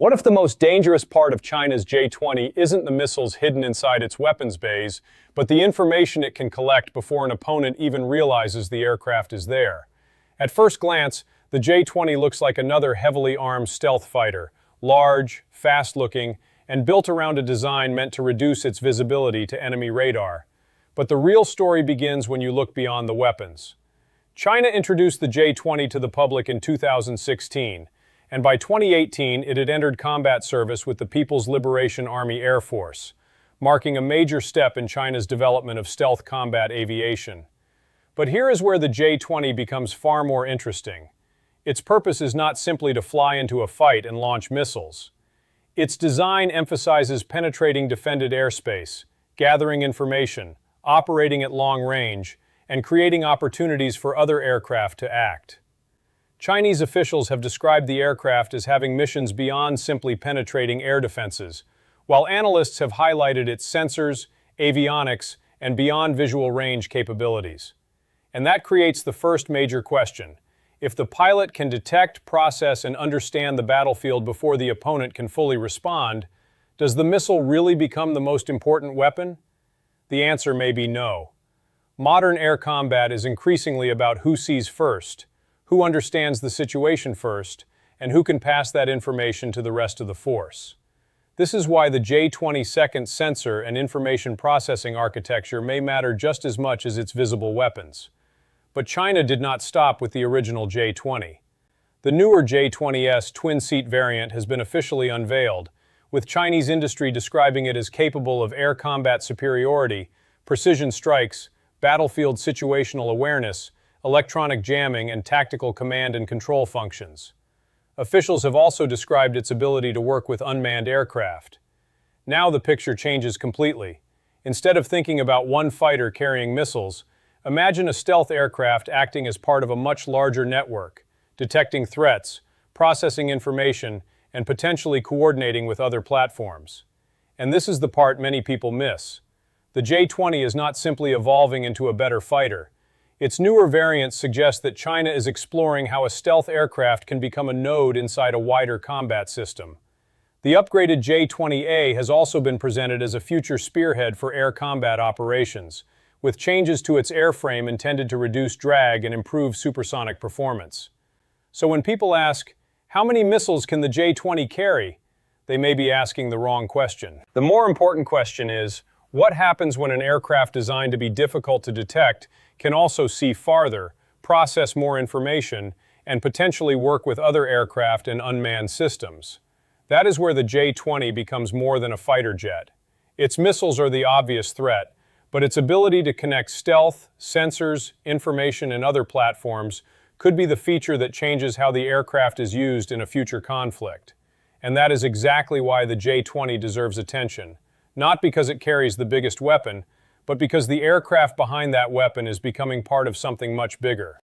What if the most dangerous part of China's J-20 isn't the missiles hidden inside its weapons bays, but the information it can collect before an opponent even realizes the aircraft is there? At first glance, the J-20 looks like another heavily armed stealth fighter, large, fast-looking, and built around a design meant to reduce its visibility to enemy radar. But the real story begins when you look beyond the weapons. China introduced the J-20 to the public in 2016, and by 2018 it had entered combat service with the People's Liberation Army Air Force, marking a major step in China's development of stealth combat aviation. But here is where the J-20 becomes far more interesting. Its purpose is not simply to fly into a fight and launch missiles. Its design emphasizes penetrating defended airspace, gathering information, operating at long range, and creating opportunities for other aircraft to act. Chinese officials have described the aircraft as having missions beyond simply penetrating air defenses, while analysts have highlighted its sensors, avionics, and beyond visual range capabilities. And that creates the first major question. If the pilot can detect, process, and understand the battlefield before the opponent can fully respond, does the missile really become the most important weapon? The answer may be no. Modern air combat is increasingly about who sees first, who understands the situation first, and who can pass that information to the rest of the force. This is why the J-20 second sensor and information processing architecture may matter just as much as its visible weapons. But China did not stop with the original J-20. The newer J-20S twin-seat variant has been officially unveiled, with Chinese industry describing it as capable of air combat superiority, precision strikes, battlefield situational awareness, electronic jamming, and tactical command and control functions. Officials have also described its ability to work with unmanned aircraft. Now the picture changes completely. Instead of thinking about one fighter carrying missiles, imagine a stealth aircraft acting as part of a much larger network, detecting threats, processing information, and potentially coordinating with other platforms. And this is the part many people miss. The J-20 is not simply evolving into a better fighter. Its newer variants suggest that China is exploring how a stealth aircraft can become a node inside a wider combat system. The upgraded J-20A has also been presented as a future spearhead for air combat operations, with changes to its airframe intended to reduce drag and improve supersonic performance. So when people ask, how many missiles can the J-20 carry? They may be asking the wrong question. The more important question is, what happens when an aircraft designed to be difficult to detect can also see farther, process more information, and potentially work with other aircraft and unmanned systems? That is where the J-20 becomes more than a fighter jet. Its missiles are the obvious threat, but its ability to connect stealth, sensors, information, and other platforms could be the feature that changes how the aircraft is used in a future conflict. And that is exactly why the J-20 deserves attention. Not because it carries the biggest weapon, but because the aircraft behind that weapon is becoming part of something much bigger.